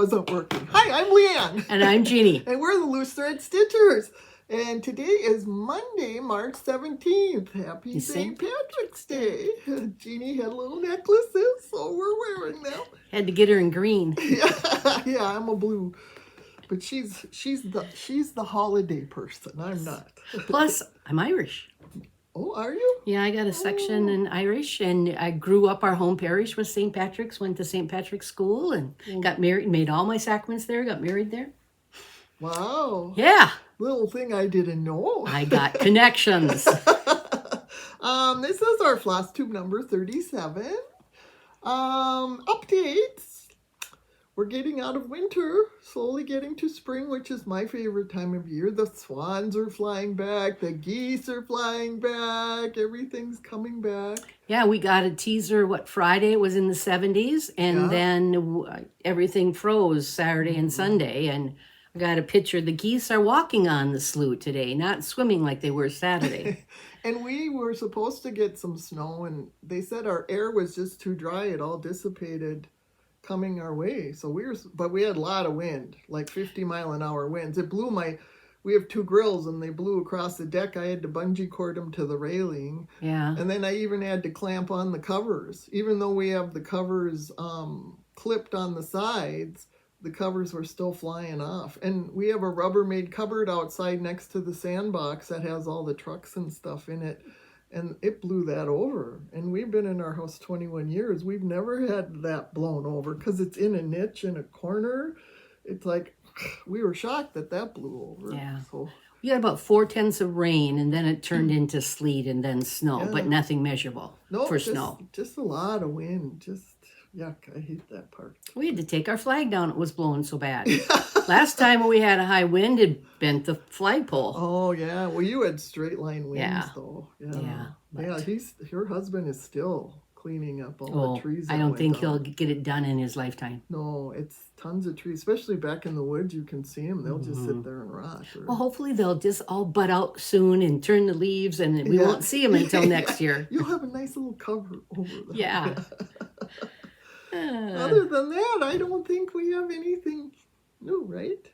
wasn't working. Hi, I'm LeAnn. And I'm Jeannie. And we're the Loose Thread Stitchers. And today is Monday, March 17th. Happy St. Patrick's Day. Jeannie had little necklaces, so we're wearing them. Had to get her in green. Yeah, I'm a blue. But she's the holiday person. I'm not. Plus, I'm Irish. Oh, are you? Yeah, I got a section in Irish, and I grew up, our home parish was St. Patrick's, went to St. Patrick's School, and got married, made all my sacraments there, got married there. Wow. Yeah. Little thing I didn't know. I got connections. This is our Flosstube number 37. Updates. We're getting out of winter, slowly getting to spring, which is my favorite time of year. The swans are flying back. The geese are flying back. Everything's coming back. Yeah, we got a teaser, Friday? It was in the 70s. And then everything froze Saturday and Sunday. And I got a picture. The geese are walking on the slough today, not swimming like they were Saturday. And we were supposed to get some snow, and they said our air was just too dry. It all dissipated coming our way. So but we had a lot of wind, like 50-mile-an-hour winds. It blew we have two grills, and they blew across the deck. I had to bungee cord them to the railing. Yeah. And then I even had to clamp on the covers. Even though we have the covers clipped on the sides, the covers were still flying off. And we have a Rubbermaid cupboard outside next to the sandbox that has all the trucks and stuff in it. And it blew that over. And we've been in our house 21 years. We've never had that blown over because it's in a niche in a corner. It's like, we were shocked that blew over. Yeah. So We got about 4/10 of rain, and then it turned into sleet and then snow, but nothing measurable snow. Just a lot of wind. Just, yuck, I hate that part. We had to take our flag down. It was blowing so bad. Last time we had a high wind, it bent the flagpole. Oh, yeah. Well, you had straight line winds, though. Yeah. Your husband is still cleaning up all the trees. I don't think he'll get it done in his lifetime. No, it's tons of trees, especially back in the woods. You can see them. They'll just sit there and rot. Well, hopefully they'll just all bud out soon and turn the leaves, and we won't see them until next year. You'll have a nice little cover over them. Yeah. Other than that, I don't think we have anything new, right?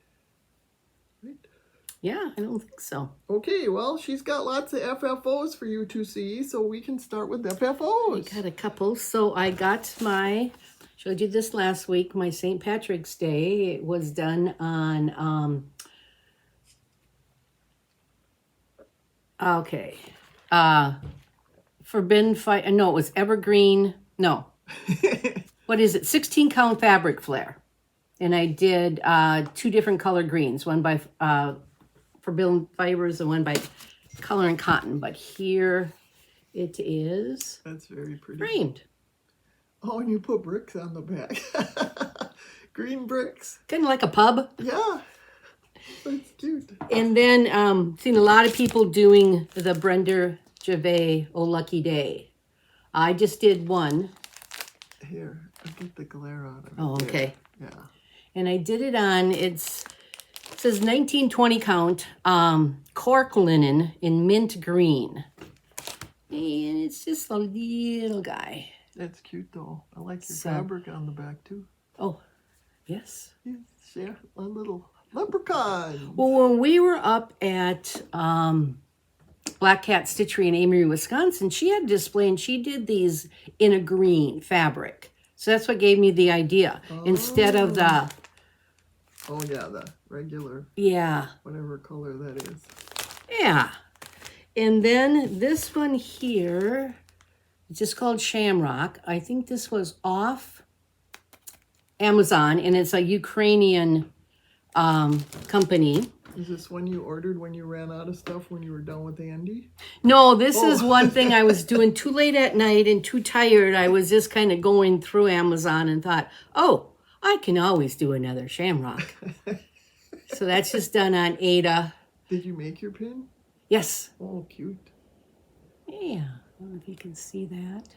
Yeah, I don't think so. Okay, well, she's got lots of FFOs for you to see, so we can start with FFOs. I got a couple. So I got showed you this last week, my St. Patrick's Day. It was done on, Forbidden Fire, no, it was Evergreen, no. What is it? 16 count fabric flare. And I did 2 different color greens, one by Forbidden Fibers and one by Color and Cotton. But here it is. That's very pretty. Framed. Oh, and you put bricks on the back. Green bricks. Kind of like a pub. Yeah. That's cute. And then seen a lot of people doing the Brenda Gervais Oh Lucky Day. I just did one. Here, I'll get the glare on it. Oh, okay. Yeah. And I did it on, it says 1920 count, cork linen in mint green. And it's just a little guy. That's cute, though. I like your fabric on the back, too. Oh, yes. Yeah, a little leprechaun. Well, when we were up at Black Cat Stitchery in Amory, Wisconsin, she had a display, and she did these in a green fabric. So that's what gave me the idea. Instead of the... Oh, yeah, the regular. Yeah. Whatever color that is. Yeah. And then this one here, it's just called Shamrock. I think this was off Amazon, and it's a Ukrainian company. Is this one you ordered when you ran out of stuff when you were done with Andy? No, this is one thing I was doing too late at night and too tired. I was just kind of going through Amazon and thought, oh, I can always do another Shamrock. So that's just done on Ada. Did you make your pin? Yes. Oh, cute. Yeah. I don't know if you can see that.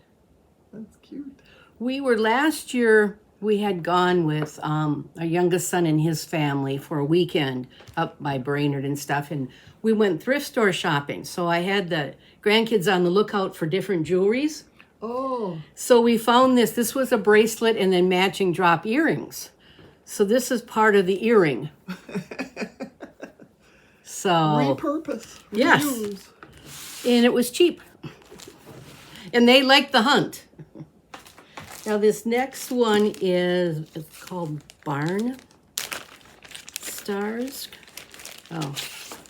That's cute. We were last year, we had gone with our youngest son and his family for a weekend up by Brainerd and stuff. And we went thrift store shopping. So I had the grandkids on the lookout for different jewelries. Oh. So we found this. This was a bracelet and then matching drop earrings. So this is part of the earring. So Repurpose. Yes. Reuse. and it was cheap. And they like the hunt. Now this next one is it's called Barn Stars. Oh,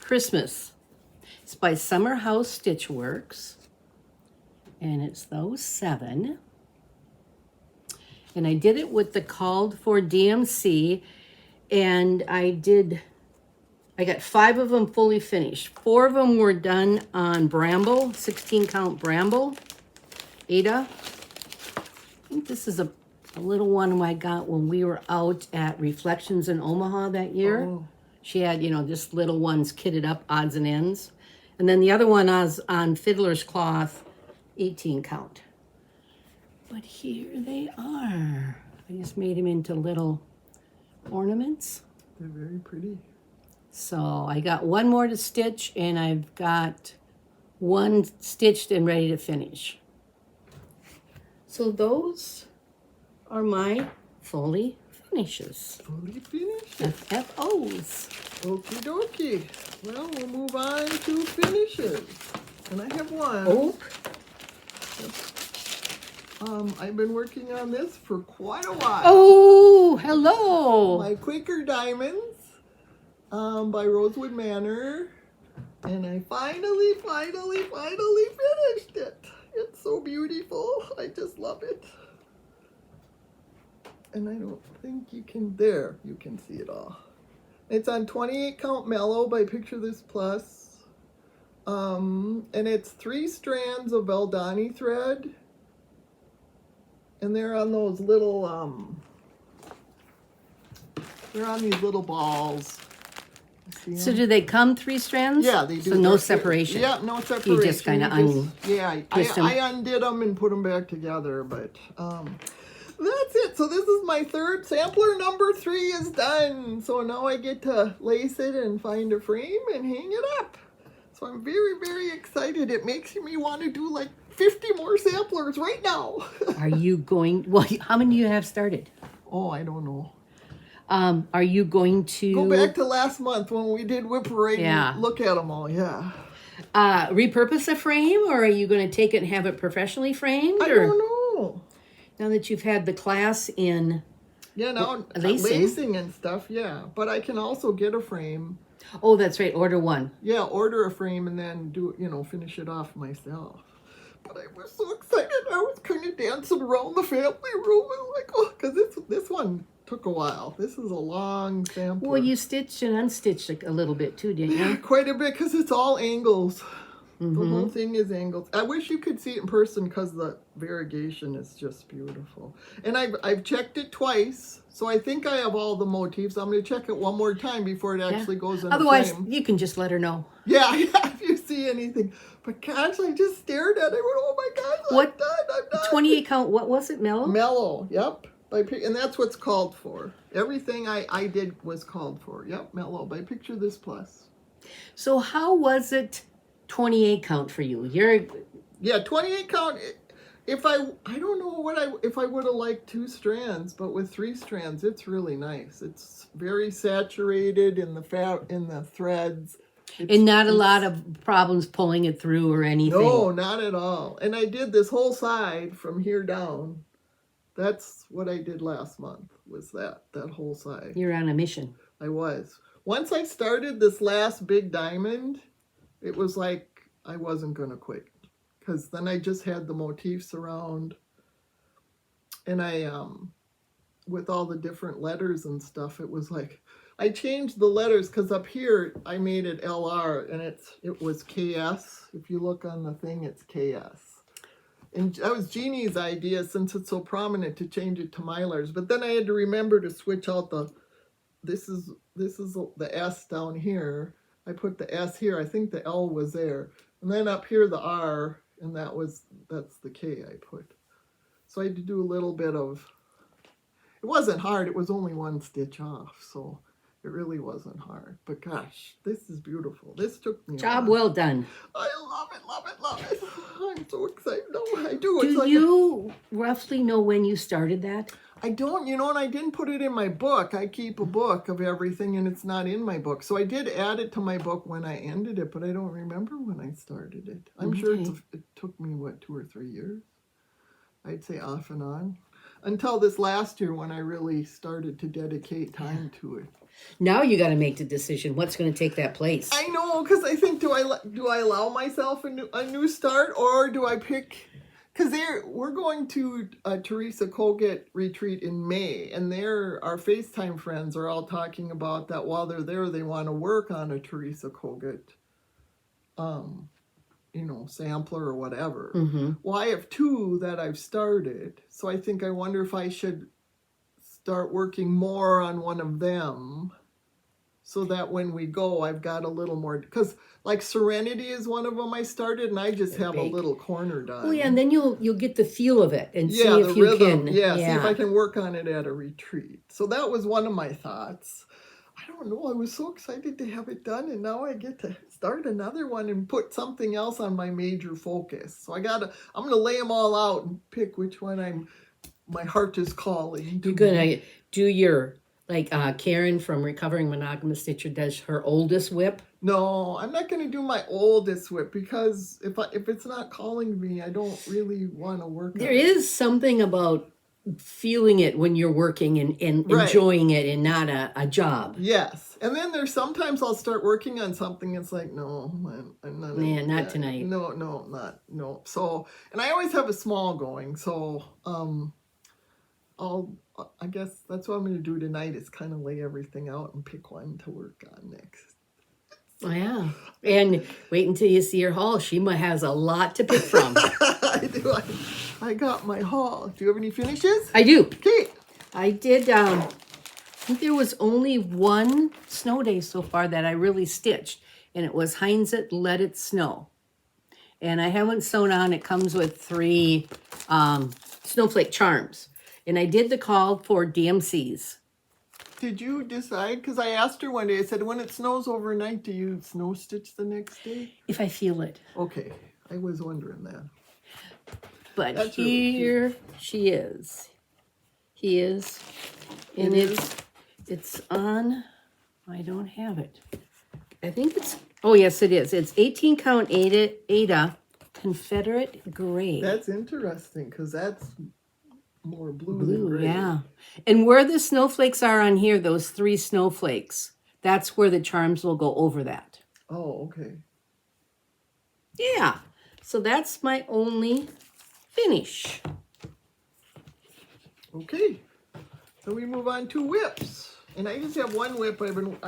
Christmas. It's by Summer House Stitch Works. And it's those 7. And I did it with the called for DMC. And I got 5 of them fully finished. 4 of them were done on Bramble, 16 count Bramble, Ada. I think this is a little one I got when we were out at Reflections in Omaha that year. Oh. She had, just little ones kitted up, odds and ends. And then the other one was on Fiddler's Cloth, 18 count. But here they are. I just made them into little ornaments. They're very pretty. So I got 1 more to stitch, and I've got 1 stitched and ready to finish. So those are my fully finishes. Fully finished. FFOs. Okie dokie. Well, we'll move on to finishes. And I have one. Oh, I've been working on this for quite a while. oh, hello. My Quaker Diamonds by Rosewood Manor. And I finally finished it. It's so beautiful. I just love it. And I don't think you can, there, you can see it all. It's on 28 count mellow by Picture This Plus. And it's 3 strands of Valdani thread. And they're on those little, they're on these little balls. See So them? do they come 3 strands? Yeah, they do. So no They're- separation? Yeah, no separation. You just kind of twist 'em. I undid them and put them back together, but that's it. So this is my 3rd sampler. Number 3 is done. So now I get to lace it and find a frame and hang it up. So I'm very, very excited. It makes me want to do like 50 more samplers right now. Are you going, well, how many do you have started? Oh, I don't know. Are you going to Go back to last month when we did Whip Parade Yeah. and look at them all. Yeah. repurpose a frame, or are you going to take it and have it professionally framed? I or don't know. now that you've had the class in Yeah, now lacing. lacing and stuff, yeah. But I can also get a frame. Oh, that's right. Order 1. Yeah, order a frame and then do, finish it off myself. But I was so excited. I was kind of dancing around the family room and like, oh, because this one took a while. This is a long sampler. Well, you stitched and unstitched a little bit too, didn't you? Quite a bit because it's all angles. Mm-hmm. The whole thing is angles. I wish you could see it in person because the variegation is just beautiful. And I've checked it twice, so I think I have all the motifs. I'm going to check it one more time before it actually goes in Otherwise, a frame. you can just let her know. Yeah, if you see anything. But gosh, I just stared at it. I went, oh my gosh, I'm done. 28 count, what was it, Mellow? Mellow, yep. And that's what's called for. Everything I did was called for. Yep, Mellow by Picture This Plus. So how was it 28 count for you? Yeah, 28 count. If I don't know if I would have liked 2 strands, but with 3 strands, it's really nice. It's very saturated in the threads. And not a lot of problems pulling it through or anything. No, not at all. And I did this whole side from here down. That's what I did last month, was that whole side. You're on a mission. I was. Once I started this last big diamond, it was like I wasn't going to quit. Because then I just had the motifs around. And I, with all the different letters and stuff, it was like, I changed the letters because up here I made it LR and it was KS. If you look on the thing, it's KS. And that was Jeannie's idea, since it's so prominent, to change it to Mylar's. But then I had to remember to switch out this is the S down here. I put the S here. I think the L was there. And then up here the R, and that's the K I put. So I had to do a little bit of, it wasn't hard. It was only 1 stitch off, so it really wasn't hard. But gosh, this is beautiful. This took me a Job while. well done. I love it, love it, love it. I'm so excited. No, I do. It's Do like you roughly know when you started that? I don't, and I didn't put it in my book. I keep a book of everything, and it's not in my book. So I did add it to my book when I ended it, but I don't remember when I started it. I'm sure it took me, 2 or 3 years? I'd say off and on. Until this last year when I really started to dedicate time to it. Now you got to make the decision. What's going to take that place? I know, because I think, do I allow myself a new start, or do I pick... Because we're going to a Teresa Colgate retreat in May, and our FaceTime friends are all talking about that while they're there, they want to work on a Teresa Colgate, sampler or whatever. Mm-hmm. Well, I have 2 that I've started, so I wonder if I should start working more on one of them, so that when we go, I've got a little more, because like Serenity is one of them I started, and I just have a little corner done. Oh yeah, and then you'll get the feel of it and see the if you rhythm. can. See if I can work on it at a retreat. So that was one of my thoughts. I don't know. I was so excited to have it done, and now I get to start another one and put something else on my major focus. So I'm gonna lay them all out and pick which one my heart is calling. You're gonna do your. Like Karen from Recovering Monogamous Stitcher does her oldest whip. No, I'm not going to do my oldest whip, because if it's not calling me, I don't really want to work. There is something about feeling it when you're working and enjoying it, and not a job. Yes, and then there's sometimes I'll start working on something. It's like, no, I'm not. Yeah, not tonight. No. So, and I always have a small going. So, I guess that's what I'm going to do tonight, is kind of lay everything out and pick one to work on next. Oh, yeah. And wait until you see her haul. She has a lot to pick from. I do. I got my haul. Do you have any finishes? I do. Okay. I did. I think there was only one snow day so far that I really stitched, and it was Heinz It, Let It Snow. And I haven't sewn on. It comes with 3 snowflake charms. And I did the call for DMCs. Did you decide? Because I asked her one day, I said, when it snows overnight, do you snow stitch the next day? If I feel it. Okay. I was wondering that. But that's here really she is. He is. And it's on, I don't have it. I think it's, oh yes it is. It's 18 count Ada Confederate Gray. That's interesting, because that's more blue than gray. Yeah. And where the snowflakes are on here, those 3 snowflakes, that's where the charms will go over that. Oh, okay. Yeah. So that's my only finish. Okay. So we move on to whips. And I just have one whip. I've been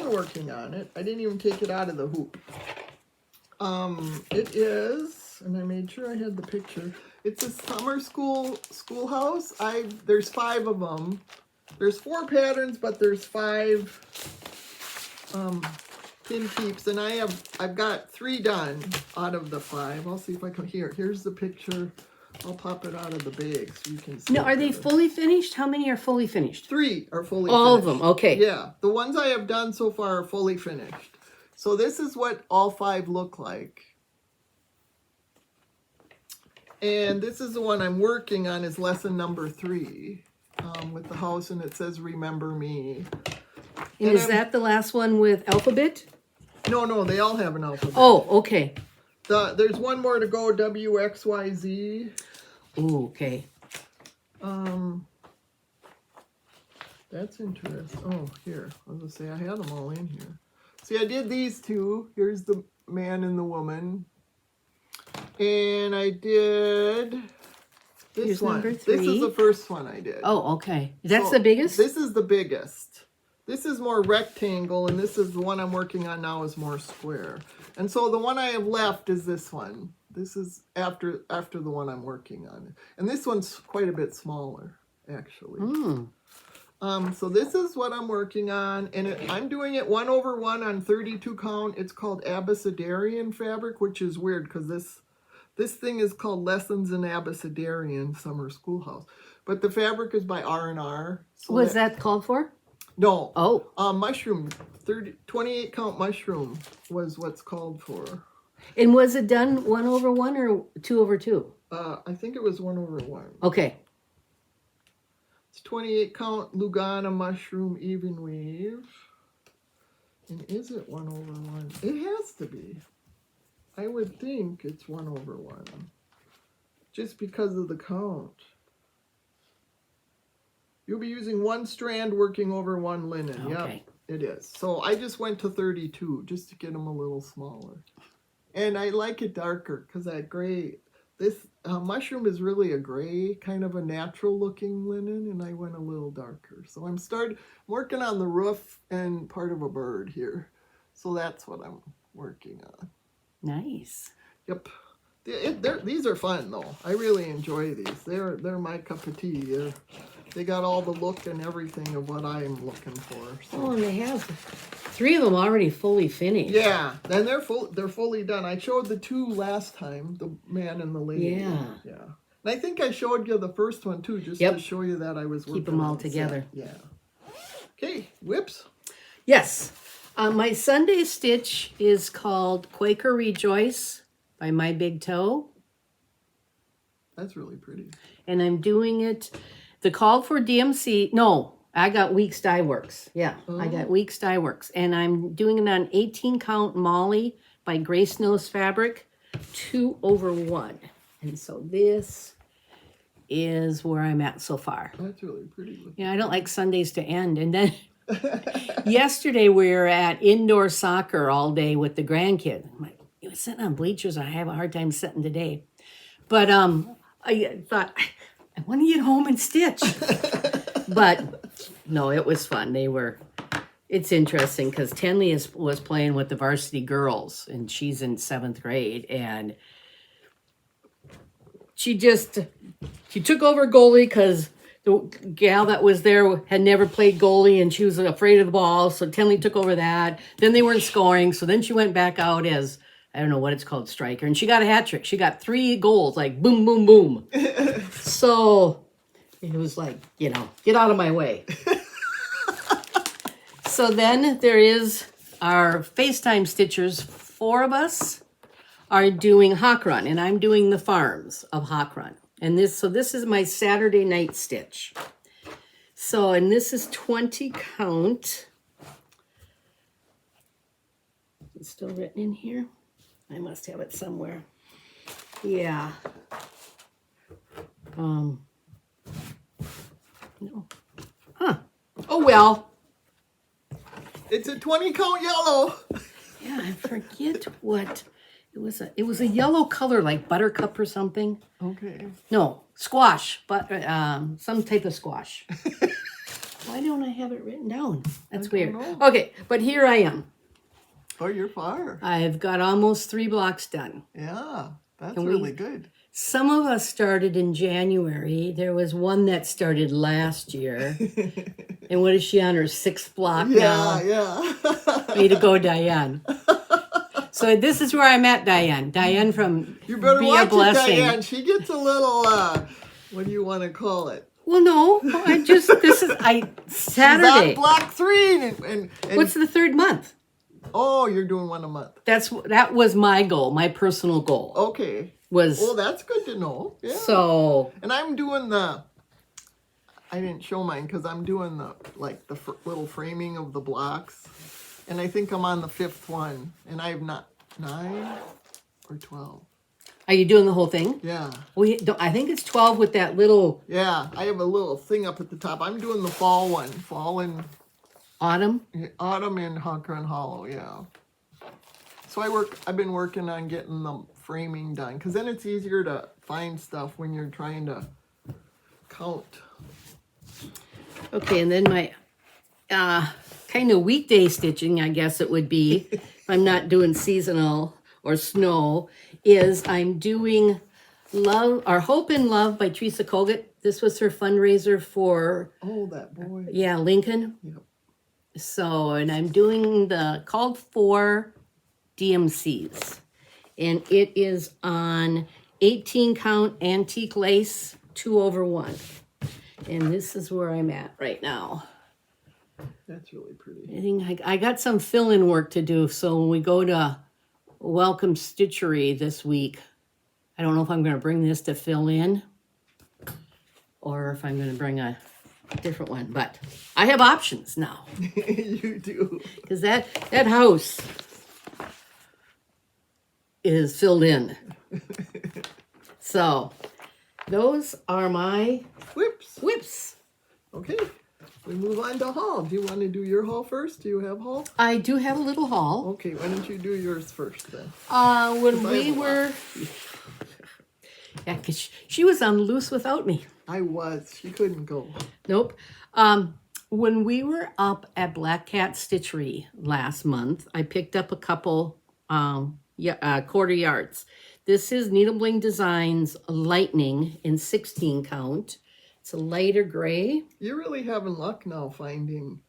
working on it. I didn't even take it out of the hoop. It is, and I made sure I had the picture. It's a summer schoolhouse. There's 5 of them. There's 4 patterns, but there's 5 pin keeps, and I've got 3 done out of the 5. I'll see if I can. Here's the picture. I'll pop it out of the bag so you can see. Now, are they fully finished? How many are fully finished? 3 are fully all finished. All of them, okay. Yeah, the ones I have done so far are fully finished. So this is what all 5 look like. And this is the one I'm working on, is lesson number 3, with the house, and it says Remember Me. And is that the last one with alphabet? No, they all have an alphabet. Oh, okay. There's one more to go, WXYZ. Oh, okay. That's interesting. Oh, here. I was going to say, I had them all in here. See, I did these 2. Here's the man and the woman. And I did this Here's one. Number 3. This is the first one I did. Oh, okay. That's the biggest? This is the biggest. This is more rectangle, and this is the one I'm working on now is more square. And so the one I have left is this one. This is after the one I'm working on. And this one's quite a bit smaller, actually. So this is what I'm working on, and I'm doing it 1/1 on 32 count. It's called Abecedarian fabric, which is weird because this thing is called Lessons in Abecedarian Summer Schoolhouse. But the fabric is by R&R. So was that called for? No. Oh. Mushroom, 28 count mushroom was what's called for. And was it done 1/1 or 2/2? I think it was 1/1. Okay. It's 28 count Lugana mushroom even weave. And is it 1/1? It has to be. I would think it's 1/1. Just because of the count. You'll be using 1 strand working over 1 linen. Okay. Yep, it is. So I just went to 32 just to get them a little smaller. And I like it darker because that gray, this mushroom is really a gray, kind of a natural looking linen, and I went a little darker. So I'm working on the roof and part of a bird here. So that's what I'm working on. Nice. Yep. These are fun though. I really enjoy these. They're my cup of tea. They got all the look and everything of what I'm looking for. So. Oh, and they have 3 of them already fully finished. Yeah, and they're fully done. I showed the 2 last time, the man and the lady. Yeah. Yeah. And I think I showed you the first one too, just to show you that I was working. Keep them all on together. Set. Yeah. Okay, whips. Yes. My Sunday stitch is called Quaker Rejoice by My Big Toe. That's really pretty. And I'm doing it, the call for DMC, no, I got Weeks Dye Works. Yeah, I got Weeks Dye Works. And I'm doing it on 18 count Molly by Grace Knows Fabric, 2/1. And so this is where I'm at so far. That's really pretty. Yeah, I don't like Sundays to end. And then yesterday we were at indoor soccer all day with the grandkids. I'm like, it was sitting on bleachers. I have a hard time sitting today. But I thought, I want to get home and stitch. But no, it was fun. It's interesting because Tenley was playing with the varsity girls, and she's in 7th grade, and she took over goalie because the gal that was there had never played goalie, and she was afraid of the ball, so Tenley took over that. Then they weren't scoring, so then she went back out as, I don't know what it's called, striker, and she got a hat trick. She got 3 goals, like boom, boom, boom. So it was like, get out of my way. So then there is our FaceTime stitchers. 4 of us are doing Hawk Run, and I'm doing the farms of Hawk Run. And this is my Saturday night stitch. So, and this is 20 count. It's still written in here. I must have it somewhere. Yeah. No. Huh. Oh well. It's a 20 count yellow. Yeah, I forget what it was. It was a yellow color, like buttercup or something. Okay. No, squash, but some type of squash. Why don't I have it written down? That's weird. know. Okay, but here I am. Oh, you're far. I've got almost 3 blocks done. Yeah, that's Can really good. Some of us started in January. There was one that started last year. And what is she on her 6th block now? Yeah. Way to go, Diane. So this is where I'm at, Diane. Diane from You better Be watch a Blessing. it, Diane. She gets a little, what do you want to call it? Well, no, Saturday. She's on block 3. And What's the 3rd month? Oh, you're doing 1 a month. That was my goal, my personal goal. Okay. Was Well, that's good to know. Yeah. so. And I'm doing I didn't show mine because I'm doing the little framing of the blocks. And I think I'm on the 5th one. And I have not 9 or 12. Are you doing the whole thing? Yeah. I think it's 12 with that little Yeah. I have a little thing up at the top. I'm doing the fall one. Fall and autumn. autumn in Hawk Run Hollow. Yeah. So I've been working on getting the framing done because then it's easier to find stuff when you're trying to count. Okay, and then my kind of weekday stitching, I guess it would be, if I'm not doing seasonal or snow, is I'm doing Hope and Love by Teresa Kogut. This was her fundraiser for That boy. Lincoln. Yep. So, and I'm doing the called for DMCs. And it is on 18 count antique lace, 2/1. And this is where I'm at right now. That's really pretty. I think I got some fill-in work to do. So when we go to Welcome Stitchery this week, I don't know if I'm going to bring this to fill in or if I'm going to bring a different one, but I have options now. You do. Because that house is filled in. So those are my whips. Okay, we move on to haul. Do you want to do your haul first? Do you have haul? I do have a little haul. Okay, why don't you do yours first then? When we were... Yeah, because she was on loose without me. I was. She couldn't go. Nope. When we were up at Black Cat Stitchery last month, I picked up a couple quarter yards. This is Needle Designs Lightning in 16 count. It's a lighter gray. You're really having luck now finding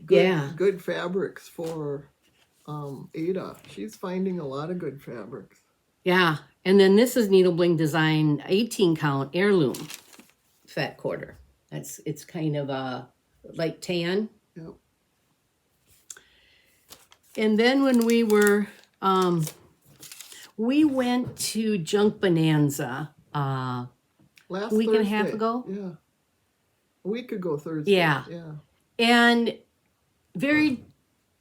good fabrics for Ada. She's finding a lot of good fabrics. Yeah. And then this is Needle Design 18 count heirloom fat quarter. It's kind of a light tan. Yep. And then when we were we went to Junk Bonanza Last week Thursday. and a half ago. Yeah. A week ago Thursday. Yeah. Yeah. And very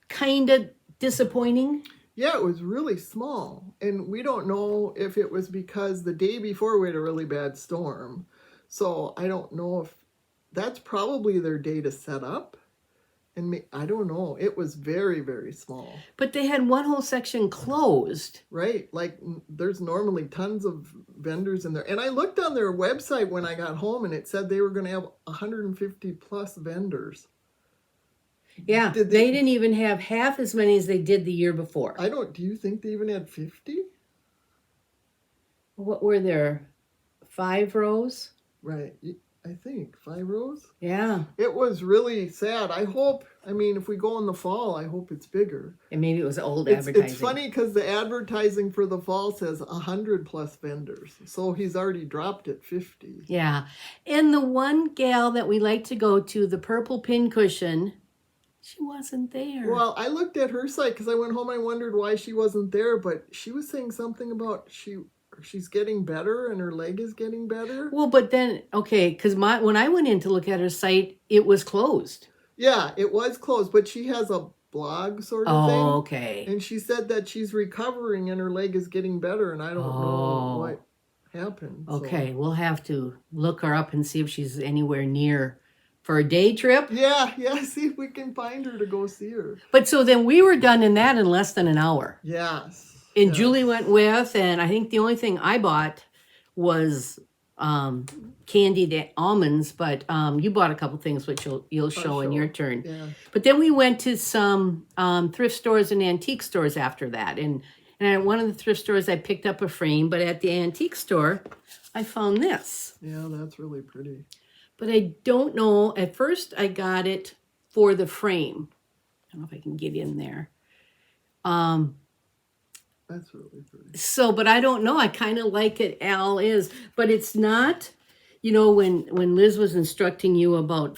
kind of disappointing. Yeah, it was really small. And we don't know if it was because the day before we had a really bad storm. So I don't know if that's probably their day to set up. And I don't know. It was very, very small. But they had one whole section closed. Right. Like there's normally tons of vendors in there. And I looked on their website when I got home and it said they were going to have 150 plus vendors. Yeah, they didn't even have half as many as they did the year before. Do you think they even had 50? What were there? 5 rows? Right. I think 5 rows. Yeah. It was really sad. If we go in the fall, I hope it's bigger. And maybe it was old advertising. It's funny because the advertising for the fall says 100 plus vendors. So he's already dropped it 50. Yeah. And the one gal that we like to go to, the purple pincushion, she wasn't there. Well, I looked at her site because I went home and I wondered why she wasn't there. But she was saying something about she's getting better and her leg is getting better. Well, but then, okay, because when I went in to look at her site, it was closed. Yeah, it was closed, but she has a blog sort of thing. Oh, okay. And she said that she's recovering and her leg is getting better, and I don't know what happened. Okay, we'll have to look her up and see if she's anywhere near for a day trip. Yeah, see if we can find her to go see her. But so then we were done in that in less than an hour. Yes. And Julie went with, and I think the only thing I bought was candied almonds, but you bought a couple things which you'll show in your turn. Yeah. But then we went to some thrift stores and antique stores after that. And at one of the thrift stores, I picked up a frame, but at the antique store, I found this. Yeah, that's really pretty. But I don't know. At first, I got it for the frame. I don't know if I can get in there. That's really pretty. So, but I don't know. I kind of like it. Al is, but it's not. When Liz was instructing you about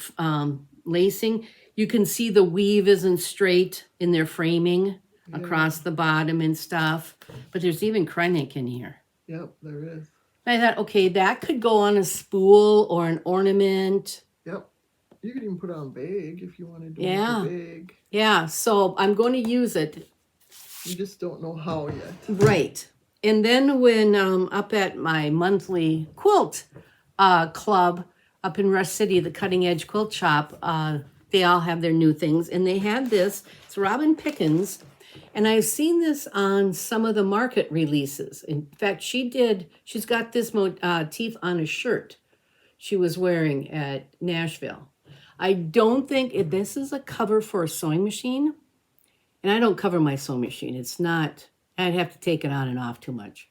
lacing, you can see the weave isn't straight in their framing across the bottom and stuff. But there's even Kreinik in here. Yep, there is. I thought, okay, that could go on a spool or an ornament. Yep. You could even put it on a bag if you want to do it on a bag. Yeah, so I'm going to use it. You just don't know how yet. Right. And then when up at my monthly quilt club up in Rush City, the Cutting Edge Quilt Shop, they all have their new things. And they had this. It's Robin Pickens. And I've seen this on some of the market releases. In fact, she's got this motif on a shirt she was wearing at Nashville. I don't think this is a cover for a sewing machine. And I don't cover my sewing machine. It's not, I'd have to take it on and off too much.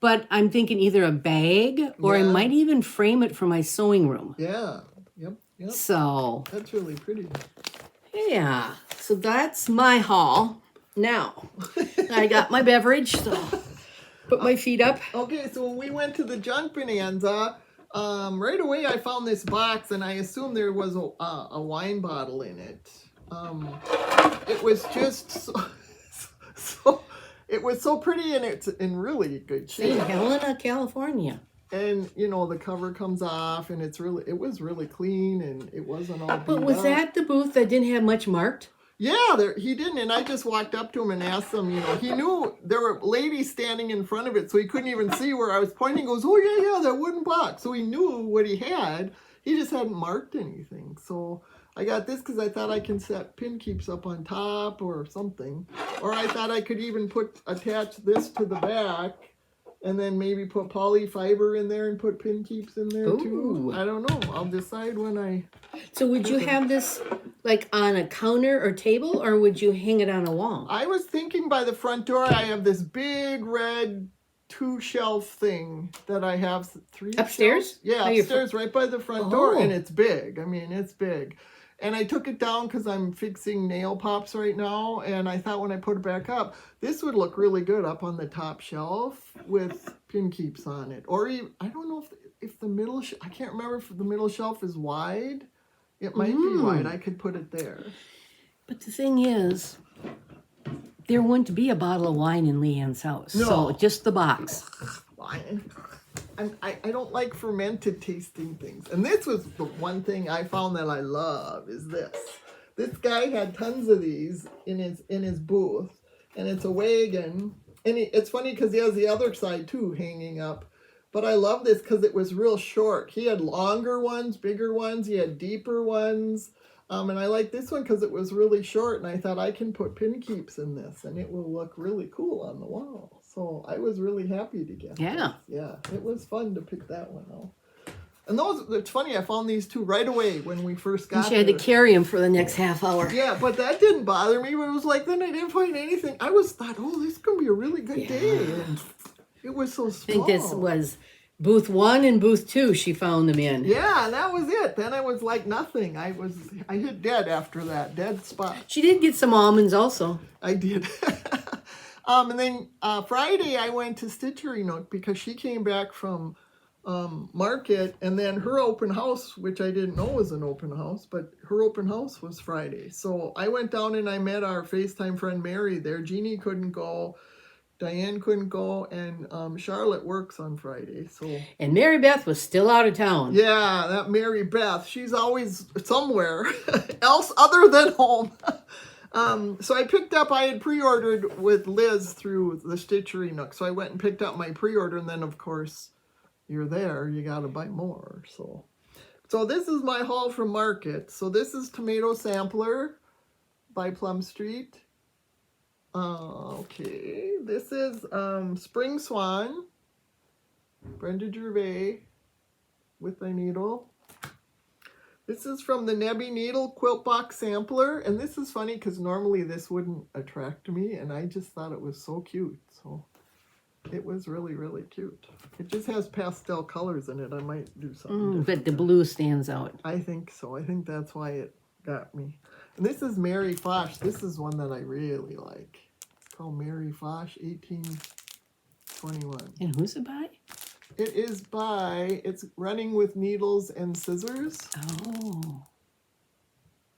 But I'm thinking either a bag or I might even frame it for my sewing room. Yeah. Yep. So. That's really pretty. Yeah. So that's my haul. Now, I got my beverage, so put my feet up. Okay, so when we went to the Junk Bonanza, right away I found this box and I assumed there was a wine bottle in it. It was just so it was so pretty and it's in really good shape. St. Helena, California. And you know, the cover comes off, and it was really clean, and it wasn't all But beat was up. that the booth that didn't have much marked? Yeah, he didn't, and I just walked up to him and asked him, you know, he knew there were ladies standing in front of it, so he couldn't even see where I was pointing. He goes, oh yeah, that wooden box. So he knew what he had. He just hadn't marked anything. So I got this because I thought I can set pin keeps up on top or something. Or I thought I could even attach this to the back and then maybe put poly fiber in there and put pin keeps in there too. I don't know. I'll decide when I... So would you have this like on a counter or table, or would you hang it on a wall? I was thinking by the front door, I have this big red 2-shelf thing that I have 3 upstairs? Shelves. Yeah, upstairs right by the front door, and it's big. I mean, it's big. And I took it down because I'm fixing nail pops right now, and I thought when I put it back up, this would look really good up on the top shelf with pin keeps on it. Or even, I don't know if the middle, I can't remember if the middle shelf is wide. It might be wide. I could put it there. But the thing is, there wouldn't be a bottle of wine in LeAnn's house. No. So just the box. Wine. I don't like fermented tasting things. And this was the one thing I found that I love is this. This guy had tons of these in his booth. And it's a wagon. And it's funny because he has the other side too hanging up. But I love this because it was real short. He had longer ones, bigger ones. He had deeper ones. And I like this one because it was really short. And I thought I can put pin keeps in this. And it will look really cool on the wall. So I was really happy to get this. Yeah, it was fun to pick that one out. And it's funny, I found these two right away when we first got She had to carry them for the next half hour. Yeah, but that didn't bother me. But it was like, then I didn't find anything. I thought, oh, this is going to be a really good day. And it was so small. I think this was booth 1 and booth 2 she found them in. Yeah, and that was it. Then I was like nothing. I hit dead after that. Dead spot. She did get some almonds also. I did. And then Friday I went to Stitchery Nook because she came back from market, and then her open house, which I didn't know was an open house, but her open house was Friday. So I went down and I met our FaceTime friend Mary there. Jeannie couldn't go. Diane couldn't go, and Charlotte works on Friday. And Mary Beth was still out of town. Yeah, that Mary Beth, she's always somewhere else other than home. So I had pre-ordered with Liz through the Stitchery Nook. So I went and picked up my pre-order, and then of course you're there, you got to buy more. So this is my haul from market. So this is Tomato Sampler by Plum Street. Okay, this is Spring Swan, Brenda Gervais with a needle. This is from the Nebby Needle Quilt Box Sampler, and this is funny because normally this wouldn't attract me, and I just thought it was so cute. So it was really, really cute. It just has pastel colors in it. I might do something different. But the blue stands out. I think so. I think that's why it got me. And this is Mary Foch. This is one that I really like. It's called Mary Foch 1821. And who's it by? It is it's Running with Needles and Scissors. Oh.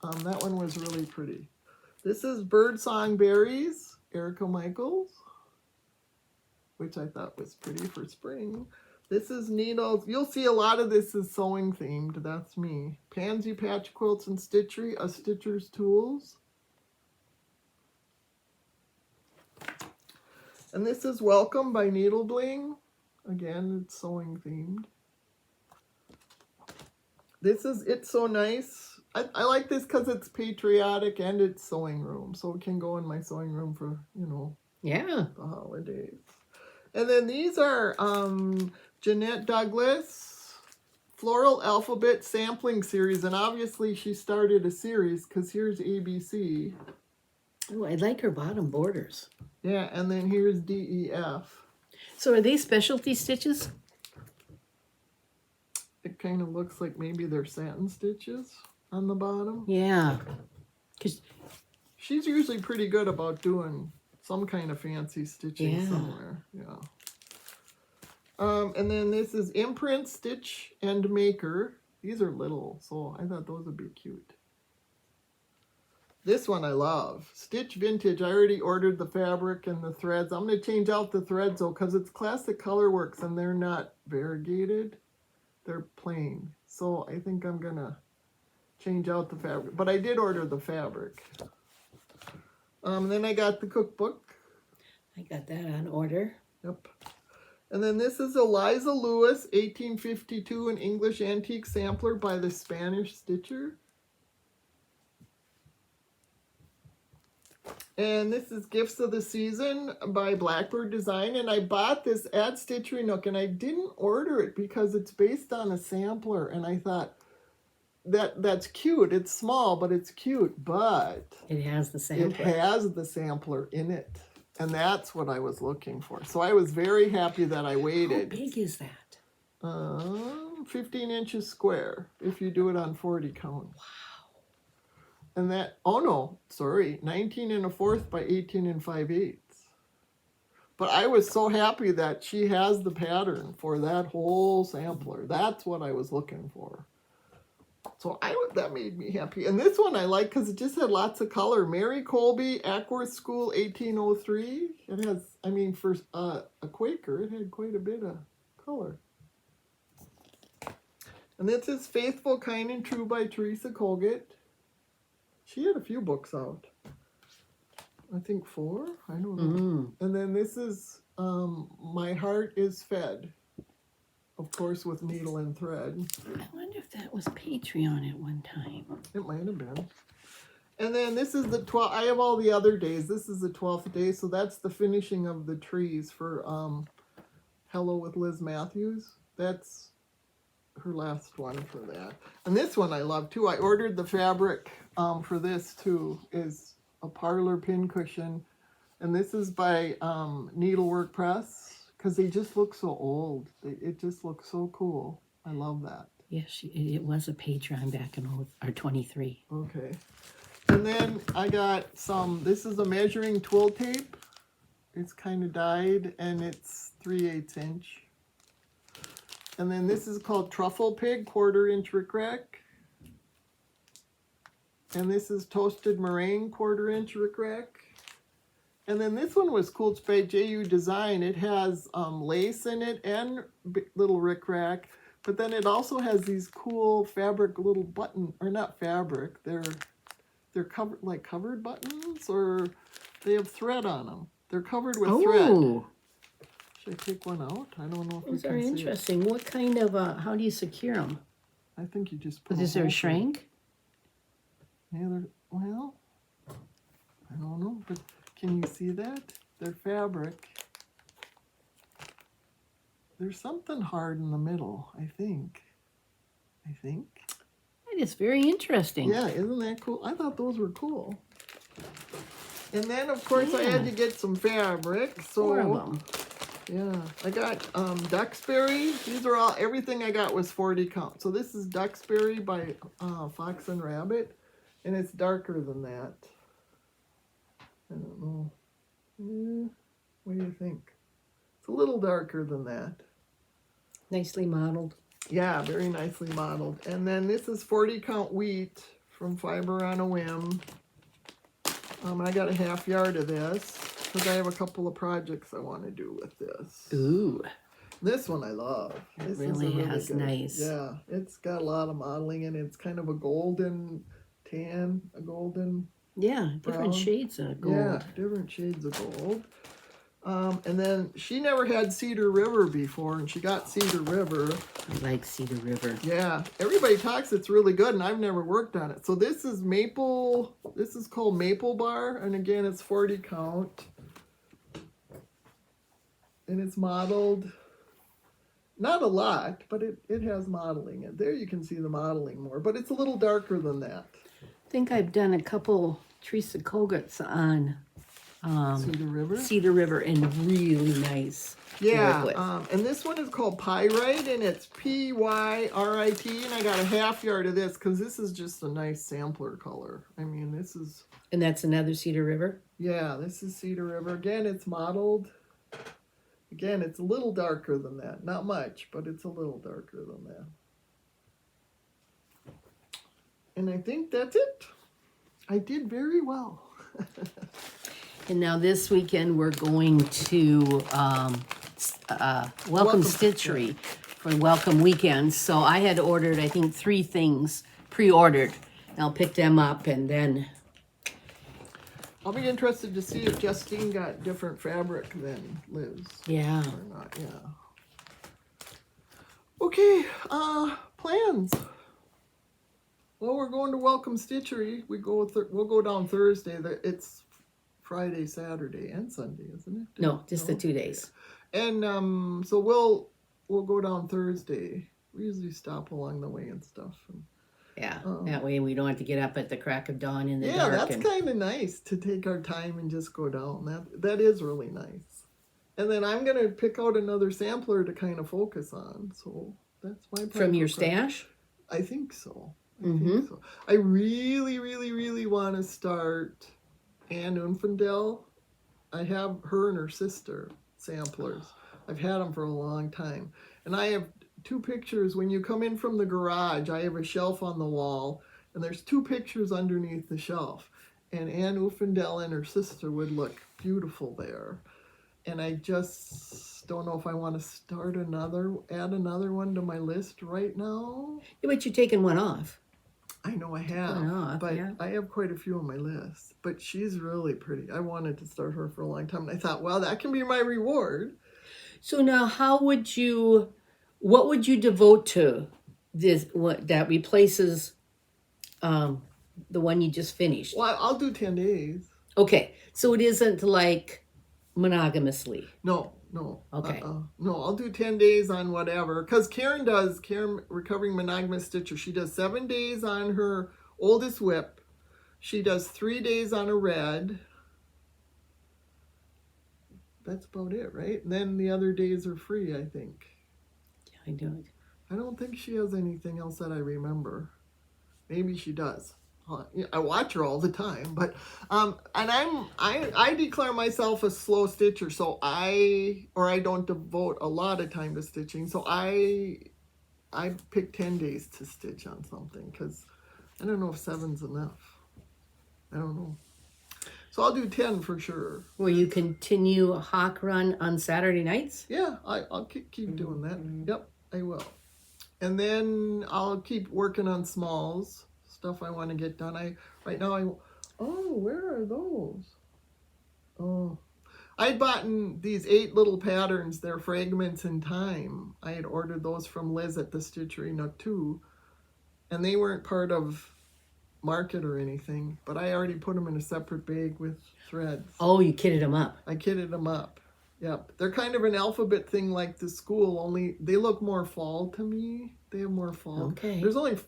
That one was really pretty. This is Birdsong Berries, Erica Michaels, which I thought was pretty for spring. This is Needles. You'll see a lot of this is sewing themed. That's me. Pansy Patch Quilts and Stitchery, A Stitcher's Tools. And this is Welcome by Needle Bling. Again, it's sewing themed. This is It's So Nice. I like this because it's patriotic and it's sewing room. So it can go in my sewing room for, Yeah. the holidays. And then these are Jeanette Douglas Floral Alphabet Sampling Series. And obviously she started a series because here's ABC. Oh, I like her bottom borders. Yeah, and then here's DEF. So are they specialty stitches? It kind of looks like maybe they're satin stitches on the bottom. Yeah. 'Cause she's usually pretty good about doing some kind of fancy stitching somewhere. Yeah. And then this is Imprint, Stitch, and Maker. These are little, so I thought those would be cute. This one I love. Stitch Vintage. I already ordered the fabric and the threads. I'm going to change out the threads though because it's Classic Colorworks and they're not variegated. They're plain. So I think I'm going to change out the fabric. But I did order the fabric. Then I got the cookbook. I got that on order. Yep. And then this is Eliza Lewis, 1852, an English antique sampler by the Spanish Stitcher. And this is Gifts of the Season by Blackbird Design. And I bought this at Stitchery Nook, and I didn't order it because it's based on a sampler. And I thought, that's cute. It's small, but it's cute. But it has the sampler. It has the sampler in it. And that's what I was looking for. So I was very happy that I waited. How big is that? 15 inches square if you do it on 40 count. Wow. And that, oh no, sorry, 19 1/4 by 18 5/8. But I was so happy that she has the pattern for that whole sampler. That's what I was looking for. So that made me happy. And this one I like because it just had lots of color. Mary Colby, Ackworth School, 1803. It has, I mean, for a Quaker, it had quite a bit of color. And this is Faithful, Kind, and True by Teresa Colgate. She had a few books out. I think 4. I don't know. And then this is My Heart is Fed. Of course, with needle and thread. I wonder if that was Patreon at one time. It might have been. And then this is the 12th. I have all the other days. This is the 12th day. So that's the finishing of the trees for Hello with Liz Matthews. That's her last one for that. And this one I love too. I ordered the fabric for this too. Is a parlor pincushion. And this is by Needlework Press. Because they just look so old. It just looks so cool. I love that. Yes, it was a Patreon back in 23. Okay. And then I got this is a measuring twill tape. It's kind of dyed and it's 3/8 inch. And then this is called Truffle Pig, 1/4 inch rickrack. And this is Toasted Meringue, 1/4 inch rickrack. And then this one was cool. It's by JU Design. It has lace in it and little rickrack. But then it also has these cool fabric little button, or not fabric. They're covered like covered buttons, or they have thread on them. They're covered with thread. Should I take one out? I don't know if Those you are can see interesting. What kind of, how do you secure them? I think you just put Is there a shrink? Yeah, well, I don't know, but can you see that? They're fabric. There's something hard in the middle, I think. That is very interesting. Yeah, isn't that cool? I thought those were cool. And then, of course, I had to get some fabric. So, 4 of them. Yeah, I got Duxbury. These are all, everything I got was 40 count. So this is Duxbury by Fox and Rabbit. And it's darker than that. I don't know. What do you think? It's a little darker than that. Nicely modeled. Yeah, very nicely modeled. And then this is 40 count wheat from Fiber on a Whim. I got a 1/2 yard of this because I have a couple of projects I want to do with this. Ooh. This one I love. It really has good. nice. Yeah, it's got a lot of modeling and it's kind of a golden tan, a golden. Yeah, different brown. shades of gold. Yeah, different shades of gold. And then she never had Cedar River before, and she got Cedar River. I like Cedar River. Yeah, everybody talks it's really good, and I've never worked on it. So this is maple. This is called Maple Bar, and again, it's 40 count, and it's modeled. Not a lot, but it has modeling. And there you can see the modeling more, but it's a little darker than that. I think I've done a couple Teresa Colgates on Cedar River, and really nice. Yeah, and this one is called Pyrite, and it's Pyrit, and I got a 1/2 yard of this because this is just a nice sampler color. I mean, this is... And that's another Cedar River? Yeah, this is Cedar River. Again, it's modeled. Again, it's a little darker than that. Not much, but it's a little darker than that. And I think that's it. I did very well. And now this weekend we're going to Welcome Stitchery for Welcome Weekend. So I had ordered, I think, 3 things pre-ordered. I'll pick them up and then... I'll be interested to see if Justine got different fabric than Liz. Yeah. Or not, yeah. Okay, plans. Well, we're going to Welcome Stitchery. We'll go down Thursday. It's Friday, Saturday, and Sunday, isn't it? No, just the 2 days. And so we'll go down Thursday. We usually stop along the way and stuff. And, yeah, that way we don't have to get up at the crack of dawn in the dark. Yeah, that's kind of nice to take our time and just go down. That is really nice. And then I'm going to pick out another sampler to kind of focus on. So that's my plan. From your stash? I think so. I think so. I really, really, really want to start Ann Unfendel. I have her and her sister samplers. I've had them for a long time. And I have 2 pictures. When you come in from the garage, I have a shelf on the wall, and there's 2 pictures underneath the shelf. And Ann Unfendel and her sister would look beautiful there. And I just don't know if I want to add another one to my list right now. Yeah, but you're taking one off. I know I have, but I have quite a few on my list. But she's really pretty. I wanted to start her for a long time, and I thought, well, that can be my reward. So now, what would you devote to this? What that replaces the one you just finished? Well, I'll do 10 days. Okay, so it isn't like monogamously. No. Okay. No, I'll do 10 days on whatever. Because Karen Recovering Monogamous Stitcher, she does 7 days on her oldest whip. She does 3 days on a red. That's about it, right? And then the other days are free, I think. Yeah, I do it. I don't think she has anything else that I remember. Maybe she does. I watch her all the time, but and I declare myself a slow stitcher, so I don't devote a lot of time to stitching. So I pick 10 days to stitch on something because I don't know if 7's enough. I don't know. So I'll do 10 for sure. Will you continue a hawk run on Saturday nights? Yeah, I'll keep doing that. Yep, I will. And then I'll keep working on smalls. Stuff I want to get done. Where are those? Oh, I'd bought these 8 little patterns. They're fragments in time. I had ordered those from Liz at the Stitchery Nook too, and they weren't part of market or anything, but I already put them in a separate bag with threads. Oh, you kitted them up. I kitted them up. Yep, they're kind of an alphabet thing like the school, only they look more fall to me. They have more fall. Okay. There's only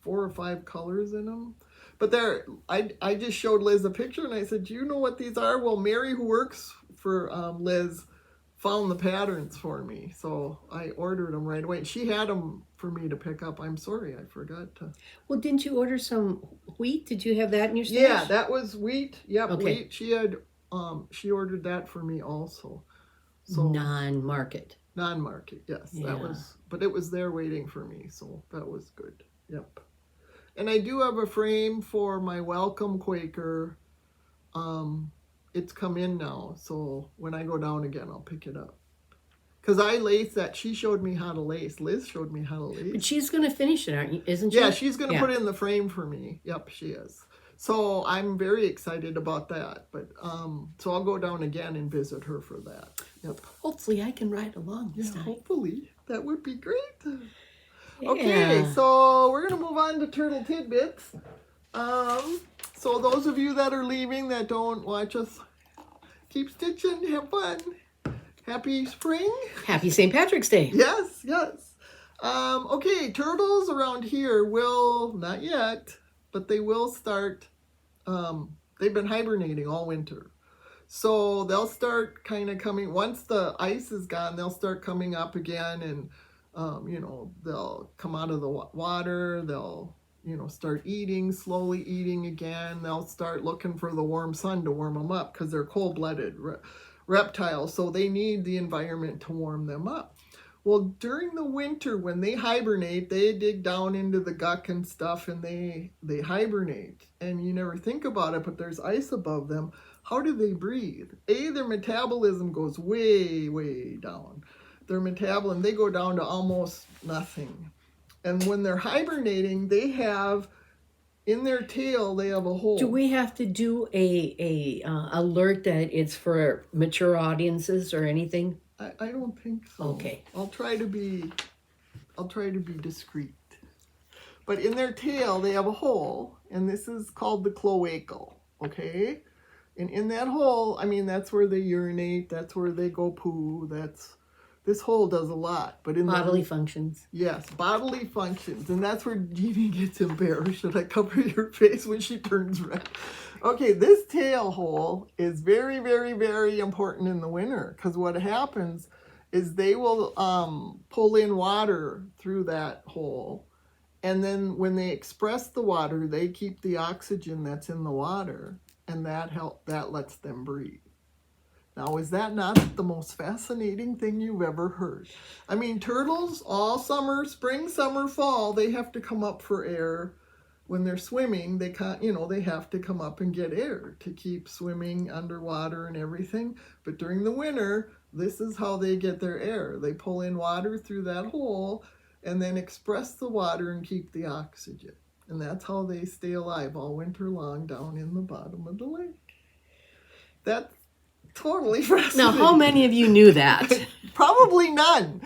4 or 5 colors in them, but I just showed Liz a picture and I said, do you know what these are? Well, Mary, who works for Liz, found the patterns for me, so I ordered them right away. She had them for me to pick up. I'm sorry, I forgot to. Well, didn't you order some wheat? Did you have that in your stash? Yeah, that was wheat. Yep, okay. Wheat. She ordered that for me also. So non-market, yes. Yeah. But it was there waiting for me, so that was good. Yep. And I do have a frame for my Welcome Quaker. It's come in now, so when I go down again, I'll pick it up. Because I laced that. She showed me how to lace. Liz showed me how to lace. But she's going to finish it, isn't she? Yeah, she's going to put it in the frame for me. Yep, she is. So I'm very excited about that. But so I'll go down again and visit her for that. Yep. Hopefully I can ride along this time. Hopefully. That would be great. Yeah. Okay, so we're going to move on to Turtle Tidbits. So those of you that are leaving that don't watch us, keep stitching, have fun. Happy spring. Happy St. Patrick's Day. Yes. Okay, turtles around here will, not yet, but they will start, they've been hibernating all winter. So they'll start kind of coming, once the ice is gone, they'll start coming up again and, they'll come out of the water, they'll, start slowly eating again. They'll start looking for the warm sun to warm them up because they're cold-blooded reptiles, so they need the environment to warm them up. Well, during the winter, when they hibernate, they dig down into the guck and stuff, and they hibernate. And you never think about it, but there's ice above them. How do they breathe? Their metabolism goes way, way down. Their metabolism, they go down to almost nothing. And when they're hibernating, they have, in their tail, they have a hole. Do we have to do a alert that it's for mature audiences or anything? I don't think so. Okay. I'll try to be discreet. But in their tail, they have a hole, and this is called the cloacal, okay? And in that hole, I mean, that's where they urinate, that's where they go poo, this hole does a lot. But in Bodily functions. Yes, bodily functions. And that's where Jeannie gets embarrassed. Should I cover your face when she turns red? Okay, this tail hole is very, very, very important in the winter, because what happens is they will pull in water through that hole. And then when they express the water, they keep the oxygen that's in the water, and that lets them breathe. Now, is that not the most fascinating thing you've ever heard? I mean, turtles all summer, spring, summer, fall, they have to come up for air. When they're swimming, they can't, they have to come up and get air to keep swimming underwater and everything. But during the winter, this is how they get their air. They pull in water through that hole and then express the water and keep the oxygen. And that's how they stay alive all winter long down in the bottom of the lake. That's totally fascinating. Now, how many of you knew that? Probably none.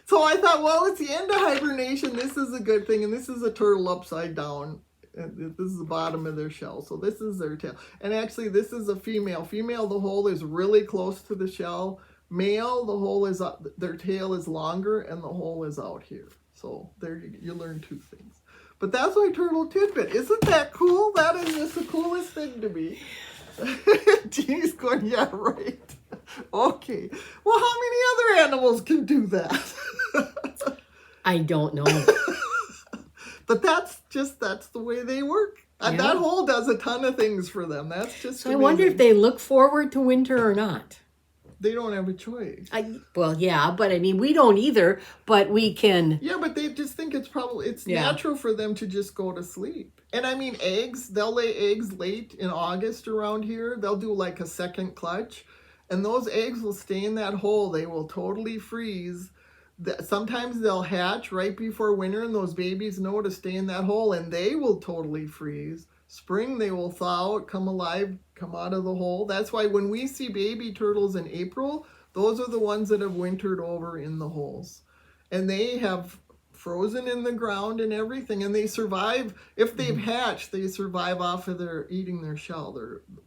So I thought, well, it's the end of hibernation. This is a good thing. And this is a turtle upside down. And this is the bottom of their shell. So this is their tail. And actually, this is a female. Female, the hole is really close to the shell. Male, the hole is up. Their tail is longer and the hole is out here. So there you learn two things. But that's my turtle tidbit. Isn't that cool? That is just the coolest thing to me. Jeannie's going, yeah, right. Okay. Well, how many other animals can do that? I don't know. But that's the way they work. Yeah. That hole does a ton of things for them. That's just So I wonder if they look forward to winter or not. They don't have a choice. Well, yeah, but I mean, we don't either, but we can. Yeah, but they just think it's natural for them to just go to sleep. And I mean, eggs, they'll lay eggs late in August around here. They'll do like a second clutch. And those eggs will stay in that hole. They will totally freeze. Sometimes they'll hatch right before winter, and those babies know to stay in that hole, and they will totally freeze. Spring, they will thaw out, come alive, come out of the hole. That's why when we see baby turtles in April, those are the ones that have wintered over in the holes. And they have frozen in the ground and everything, and they survive. If they've hatched, they survive off of eating their shell.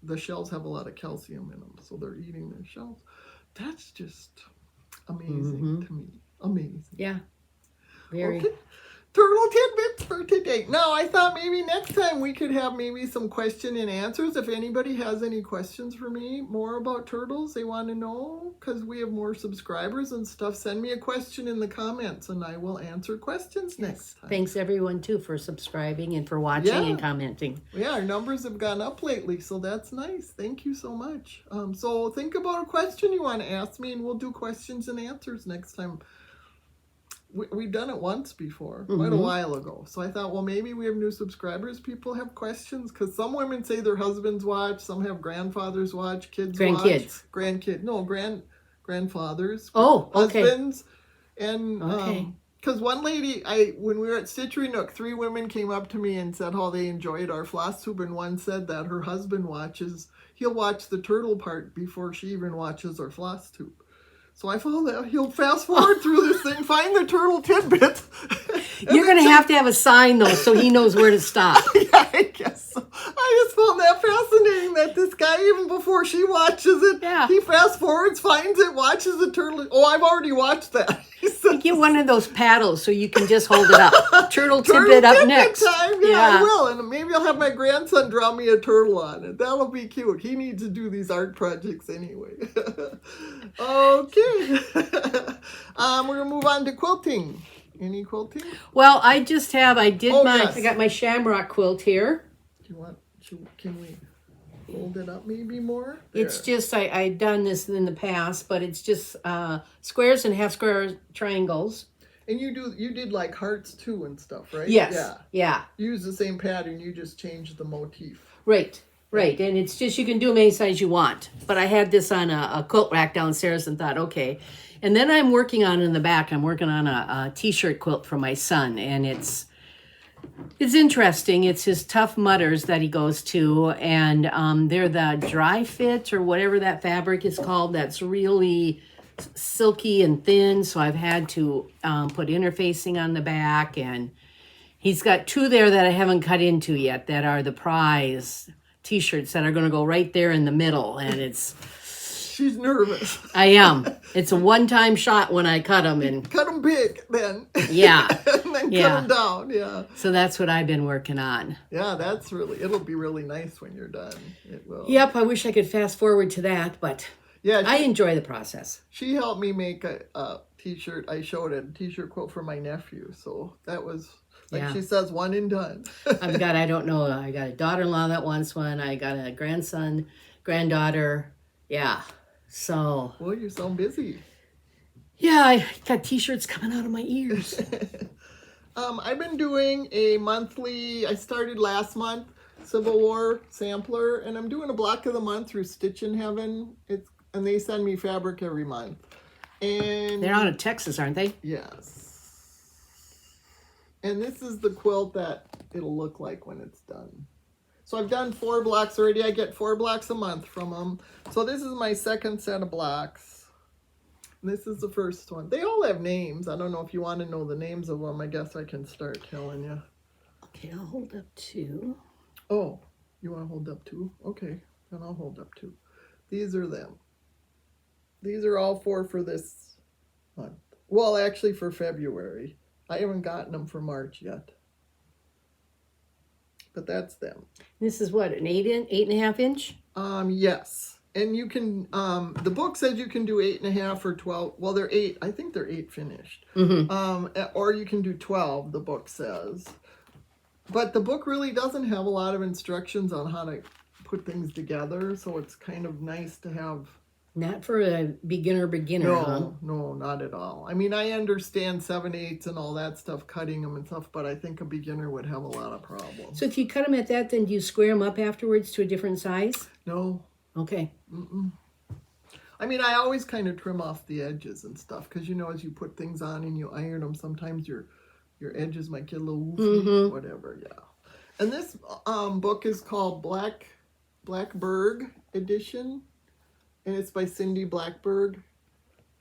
The shells have a lot of calcium in them, so they're eating their shells. That's just amazing to me. Amazing. Yeah. Very. Okay. Turtle tidbits for today. Now, I thought maybe next time we could have maybe some question and answers. If anybody has any questions for me more about turtles, they want to know, because we have more subscribers and stuff, send me a question in the comments and I will answer questions next time. Thanks everyone too for subscribing and for watching and commenting. Yeah, our numbers have gone up lately, so that's nice. Thank you so much. So think about a question you want to ask me and we'll do questions and answers next time. We've done it once before, quite a while ago. So I thought, well, maybe we have new subscribers. People have questions, because some women say their husbands watch, some have grandfathers watch, kids Grandkids. watch. Grandkids. No, grandfathers. Oh, okay. Husbands. And because one lady, when we were at Stitchery Nook, 3 women came up to me and said how they enjoyed our Flosstube, and one said that her husband he'll watch the turtle part before she even watches our Flosstube. So I found that he'll fast forward through this thing, find the turtle tidbit. You're going to have a sign, though, so he knows where to stop. Yeah, I guess so. I just found that fascinating that this guy, even before she watches it, he fast forwards, finds it, watches the turtle. Oh, I've already watched that. Get one of those paddles so you can just hold it up. Turtle tidbit up next. Time. Yeah, I will. And maybe I'll have my grandson draw me a turtle on it. That'll be cute. He needs to do these art projects anyway. Okay. We're going to move on to quilting. Any quilting? Well, I got my shamrock quilt here. Can we? hold it up maybe more. It's There. just, I've done this in the past, but it's just squares and half square triangles. And you did like hearts too and stuff, right? Yes. Yeah. You use the same pattern, you just changed the motif. Right. And it's just, you can do them any size you want. But I had this on a quilt rack downstairs and thought, okay. And then I'm working on in the back, I'm working on a t-shirt quilt for my son. And it's interesting. It's his Tough Mudders that he goes to. And they're the dry fit or whatever that fabric is called. That's really silky and thin. So I've had to put interfacing on the back. And he's got two there that I haven't cut into yet that are the prize t-shirts that are going to go right there in the middle. And it's... She's nervous. I am. It's a one-time shot when I cut them. And cut them big then. Yeah. And then cut them down. Yeah. So that's what I've been working on. Yeah, it'll be really nice when you're done. It will. Yep, I wish I could fast forward to that, but yeah, I enjoy the process. She helped me make a t-shirt. I showed a t-shirt quilt for my nephew. So that was... Like she says, one and done. I got a daughter-in-law that wants one. I got a grandson, granddaughter. Yeah. So. Well, you sound busy. Yeah, I got t-shirts coming out of my ears. I've been doing a monthly, I started last month, Civil War sampler, and I'm doing a block of the month through Stitch in Heaven. And they send me fabric every month. And they're out of Texas, aren't they? Yes. And this is the quilt that it'll look like when it's done. So I've done 4 blocks already. I get 4 blocks a month from them. So this is my second set of blocks. And this is the first one. They all have names. I don't know if you want to know the names of them. I guess I can start telling you. Okay, I'll hold up 2. Oh, you want to hold up 2? Okay, then I'll hold up 2. These are them. These are all 4 for this month. Well, actually for February. I haven't gotten them for March yet. But that's them. This is what, an 8.5 inch? Yes. And you can, the book says you can do 8.5 or 12. Well, they're 8. I think they're 8 finished. Or you can do 12, the book says. But the book really doesn't have a lot of instructions on how to put things together. So it's kind of nice to have... Not for a beginner, huh? No, not at all. I mean, I understand 7/8 and all that stuff, cutting them and stuff, but I think a beginner would have a lot of problems. So if you cut them at that, then do you square them up afterwards to a different size? No. Okay. I mean, I always kind of trim off the edges and stuff, because, you know, as you put things on and you iron them, sometimes your edges might get a little woofy, whatever, yeah. And this book is called Blackberg Edition. And it's by Cindy Blackberg.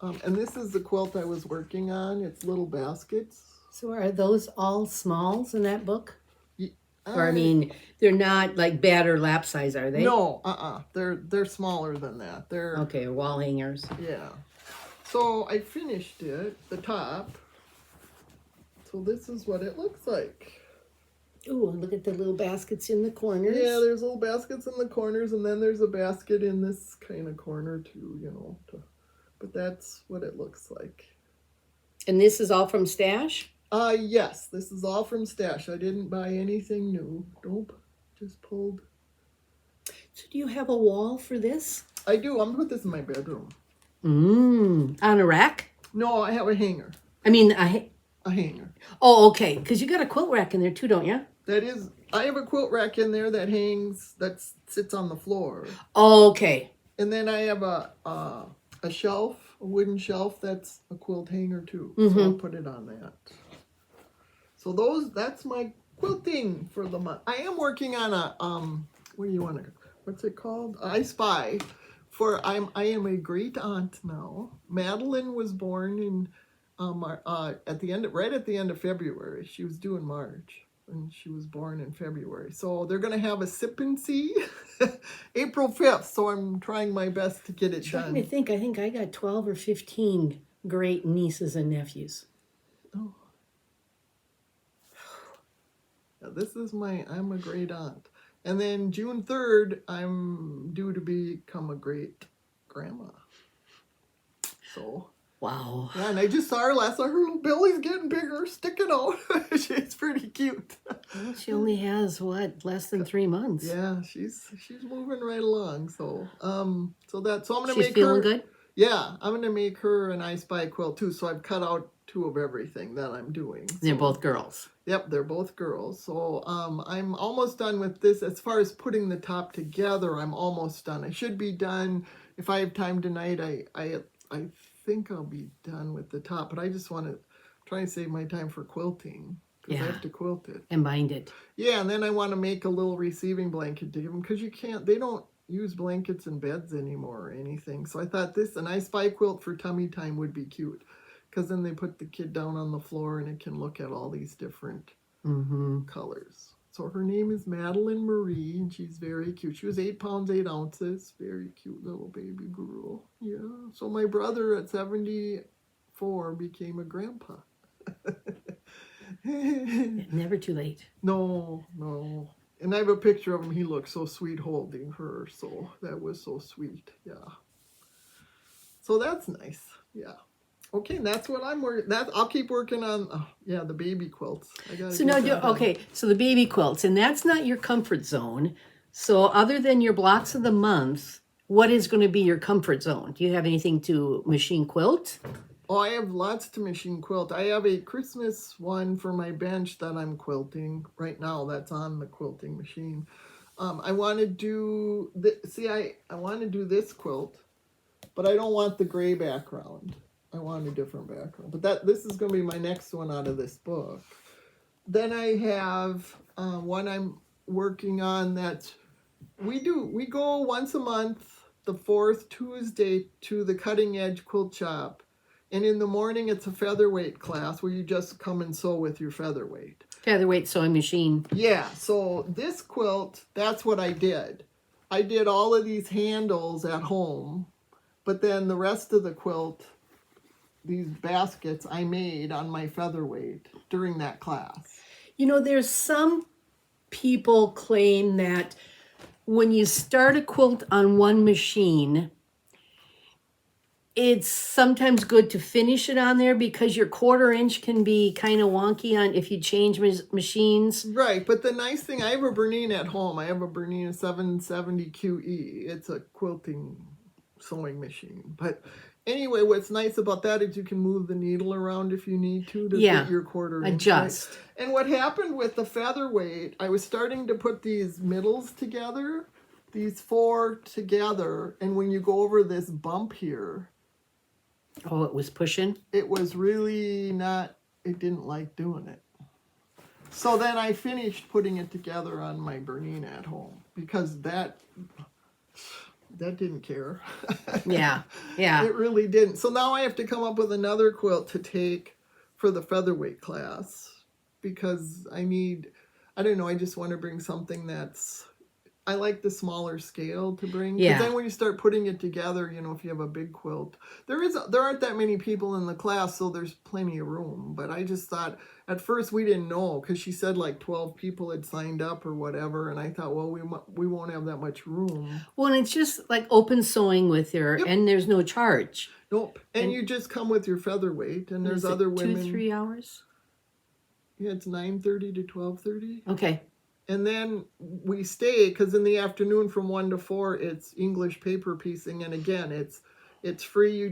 And this is the quilt I was working on. It's little baskets. So are those all smalls in that book? Or I mean, they're not like bed or lap size, are they? No, They're smaller than that. They're okay, wall hangers. Yeah. So I finished it, the top. So this is what it looks like. Ooh, look at the little baskets in the corners. Yeah, there's little baskets in the corners, and then there's a basket in this kind of corner too, you know. But that's what it looks like. And this is all from Stash? Yes, this is all from Stash. I didn't buy anything new. Nope, just pulled. So do you have a wall for this? I do. I'm gonna put this in my bedroom. On a rack? No, I have a hanger. I mean, a hanger. Oh, okay. Because you got a quilt rack in there too, don't you? I have a quilt rack in there that sits on the floor. Oh, okay. And then I have a shelf, a wooden shelf that's a quilt hanger too. So I'll put it on that. So that's my quilting for the month. I am working on what's it called? I Spy. I am a great aunt now. Madeline was born in right at the end of February. She was due in March, and she was born in February. So they're going to have a sip and see April 5th. So I'm trying my best to get it done. I think I got 12 or 15 great nieces and nephews. Oh. Yeah, I'm a great aunt. And then June 3rd, I'm due to become a great grandma. So... Wow. Yeah, and I just saw her last night. Her little belly's getting bigger, sticking out. She's pretty cute. Well, she only has what, less than 3 months. Yeah, she's moving right along. So I'm gonna She's make feeling her. good. Yeah, I'm gonna make her an I Spy quilt too. So I've cut out 2 of everything that I'm doing. They're So, both girls. Yep, they're both girls. So I'm almost done with this. As far as putting the top together, I'm almost done. I should be done if I have time tonight. I think I'll be done with the top, but I just want to try and save my time for quilting because I Yeah. have to quilt it. And bind it. Yeah, and then I want to make a little receiving blanket to give them because they don't use blankets in beds anymore or anything. So I thought an I Spy quilt for tummy time would be cute because then they put the kid down on the floor and it can look at all these different colors. So her name is Madeline Marie and she's very cute. She was 8 pounds, 8 ounces. Very cute little baby girl. Yeah. So my brother at 74 became a grandpa. Never too late. No. And I have a picture of him. He looked so sweet holding her. So that was so sweet. Yeah. So that's nice. Yeah. Okay, and that's what I'm working. I'll keep working on. The baby quilts. So so the baby quilts, and that's not your comfort zone. So other than your blocks of the month, what is going to be your comfort zone? Do you have anything to machine quilt? Oh, I have lots to machine quilt. I have a Christmas one for my bench that I'm quilting right now. That's on the quilting machine. I want to do I want to do this quilt, but I don't want the gray background. I want a different background. But this is going to be my next one out of this book. Then I have one I'm working on that we go once a month, the 4th Tuesday, to the Cutting Edge Quilt Shop. And in the morning, it's a featherweight class where you just come and sew with your featherweight. Featherweight sewing machine. Yeah, so this quilt, that's what I did. I did all of these handles at home, but then the rest of the quilt, these baskets, I made on my featherweight during that class. You know, there's some people claim that when you start a quilt on one machine, it's sometimes good to finish it on there because your 1/4 inch can be kind of wonky on if you change machines. Right, but the nice thing, I have a Bernine at home. I have a Bernine 770 QE. It's a quilting sewing machine. But anyway, what's nice about that is you can move the needle around if you need to fit your 1/4 inch. Adjust. Right? And what happened with the featherweight, I was starting to put these middles together, these 4 together, and when you go over this bump here, Oh, it was pushing? it was really it didn't like doing it. So then I finished putting it together on my Bernine at home because that didn't care. Yeah. It really didn't. So now I have to come up with another quilt to take for the featherweight class because I just want to bring something I like the smaller scale to bring. Because then when you start putting it together, if you have a big quilt, there aren't that many people in the class, so there's plenty of room. But I just thought, at first we didn't know, because she said like 12 people had signed up or whatever, and I thought, well, we won't have that much room. Well, and it's just like open sewing with her, and there's no charge. Nope. And you just come with your featherweight, and there's other women. 2-3 hours? Yeah, it's 9:30 to 12:30. Okay. And then we stay, because in the afternoon from 1 to 4, it's English paper piecing. And again, it's free.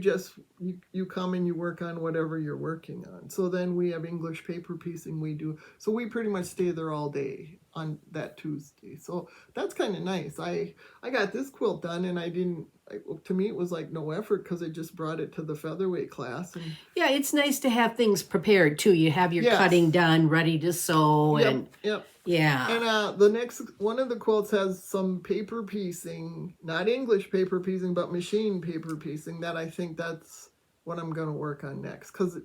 You come and you work on whatever you're working on. So then we have English paper piecing we do. So we pretty much stay there all day on that Tuesday. So that's kind of nice. I got this quilt done and to me it was like no effort because I just brought it to the featherweight class. And yeah, it's nice to have things prepared too. You have your cutting done, ready to sew. Yep. Yeah. And the next one of the quilts has some paper piecing, not English paper piecing, but machine paper piecing. That I think that's what I'm going to work on next because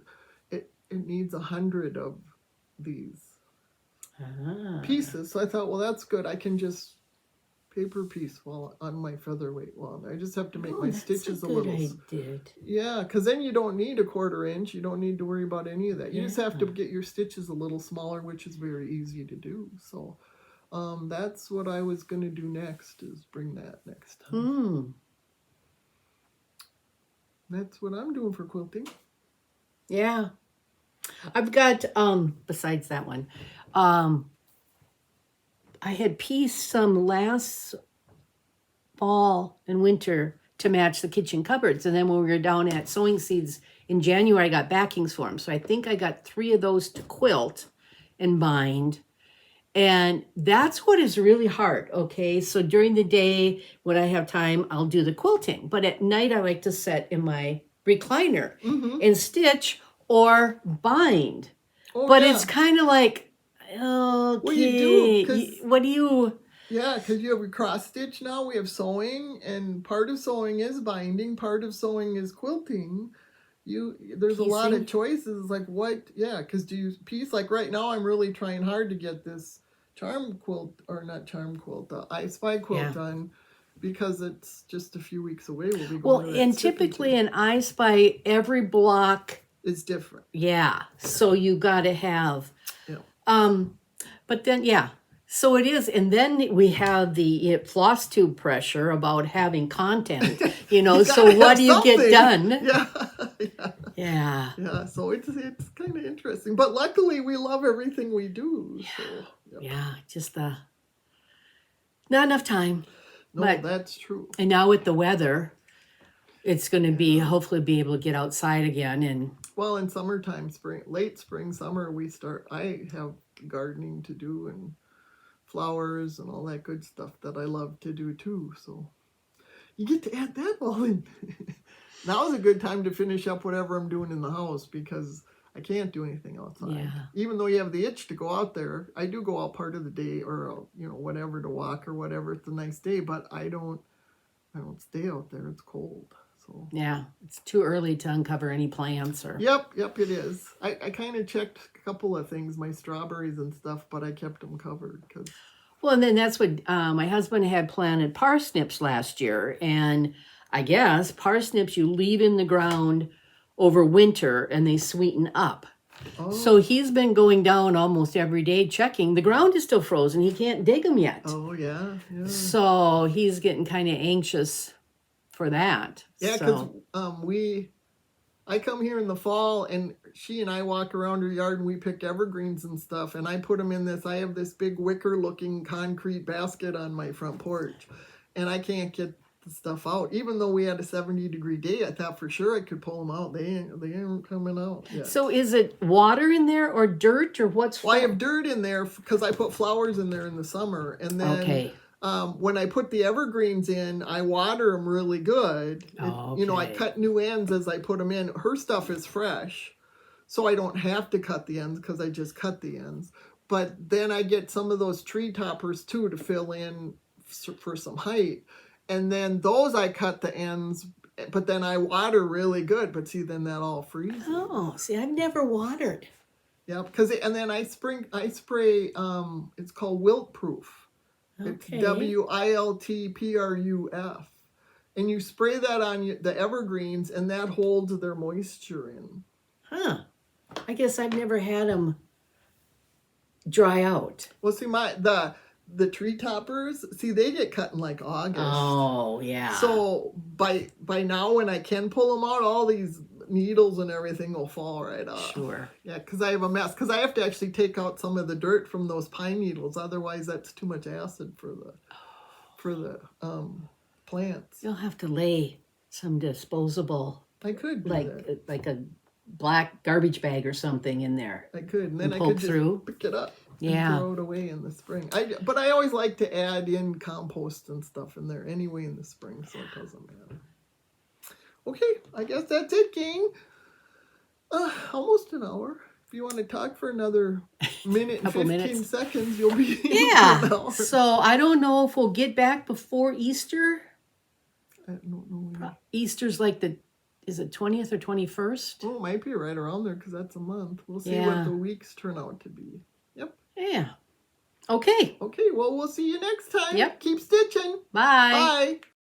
it needs 100 of these pieces. So I thought, well, that's good. I can just paper piece while on my featherweight wand. I just have to make my stitches a little. I did. Yeah, because then you don't need a 1/4 inch. You don't need to worry about any of that. You just have to get your stitches a little smaller, which is very easy to do. So that's what I was going to do next, is bring that next time. That's what I'm doing for quilting. Yeah. I've got, besides that one, I had pieced some last fall and winter to match the kitchen cupboards. And then when we were down at Sewing Seeds in January, I got backings for them. So I think I got 3 of those to quilt and bind. And that's what is really hard, okay? So during the day, when I have time, I'll do the quilting. But at night, I like to sit in my recliner and stitch or bind. Oh, But yeah. it's kind of like, okay, Well, you do, 'cause- what do you... Yeah, because you have a cross stitch now. We have sewing, and part of sewing is binding. Part of sewing is quilting. There's a lot of Piecing? choices. Like what? Yeah, because do you piece? Like right now, I'm really trying hard to get this charm quilt, or not charm quilt, I Spy quilt Yeah. done, because it's just a few weeks away. We'll be going Well, to that and shipping typically too. in I Spy, every block, It's different. yeah. So you got to have... Yeah. But then, yeah. So it is. And then we have the Flosstube pressure about having content, you know. You so gotta what have do you get something. done? Yeah. Yeah. Yeah. Yeah, so it's kind of interesting, but luckily we love everything we do. So, yep. Yeah. Just not enough time. No, But- that's true. And now with the weather, it's going to be hopefully be able to get outside again. And Well, in summertime, late spring, summer, I have gardening to do and flowers and all that good stuff that I love to do too. So you get to add that all in. Now's a good time to finish up whatever I'm doing in the house, because I can't do anything outside. Yeah. Even though you have the itch to go out there, I do go out part of the day, or whatever, to walk or whatever. It's a nice day, but I don't stay out there. It's cold. So yeah, it's too early to uncover any plants or... Yep, it is. I kind of checked a couple of things, my strawberries and stuff, but I kept them covered because... Well, and then that's what my husband had planted parsnips last year. And I guess parsnips you leave in the ground over winter and they sweeten up. Oh. So he's been going down almost every day checking. The ground is still frozen. He can't dig them yet. Oh, yeah. So he's getting kind of anxious for that. Yeah, because I come here in the fall, and she and I walk around her yard, and we pick evergreens and stuff, and I put them in I have this big wicker-looking concrete basket on my front porch, and I can't get the stuff out. Even though we had a 70-degree day, I thought for sure I could pull them out. They ain't coming out yet. So is it water in there or dirt or what's... Well, I have dirt in there because I put flowers in there in the summer, and then... Okay. When I put the evergreens in, I water them really good. I cut new ends as I put them in. Her stuff is fresh, so I don't have to cut the ends because I just cut the ends. But then I get some of those tree toppers too to fill in for some height. And then those I cut the ends, but then I water really good. But see, then that all freezes. Oh, see, I've never watered. Yeah, and then I spray. It's called wilt proof. It's Okay. WILTPRUF. And you spray that on the evergreens, and that holds their moisture in. Huh. I guess I've never had them dry out. Well, see, the tree toppers, they get cut in like August. Oh, yeah. So by now, when I can pull them out, all these needles and everything will fall right off. Sure. Yeah, because I have a mess. Because I have to actually take out some of the dirt from those pine needles. Otherwise, that's too much acid for the plants. You'll have to lay some disposable, I could do that. like a black garbage bag or something in there. I could, and then I poke could just through. pick it up Yeah. and throw it away in the spring. But I always like to add in compost and stuff in there anyway in the spring, so it doesn't matter. Okay, I guess that's it, gang. Almost an hour. If you want to talk for another minute and 15 seconds, you'll be Yeah. an hour. So I don't know if we'll get back before Easter. I don't know. Easter's like is it 20th or 21st? Oh, it might be right around there because that's a month. We'll see Yeah. what the weeks turn out to be. Yep. Yeah. Okay. Okay, well, we'll see you next time. Yep. Keep stitching. Bye. Bye.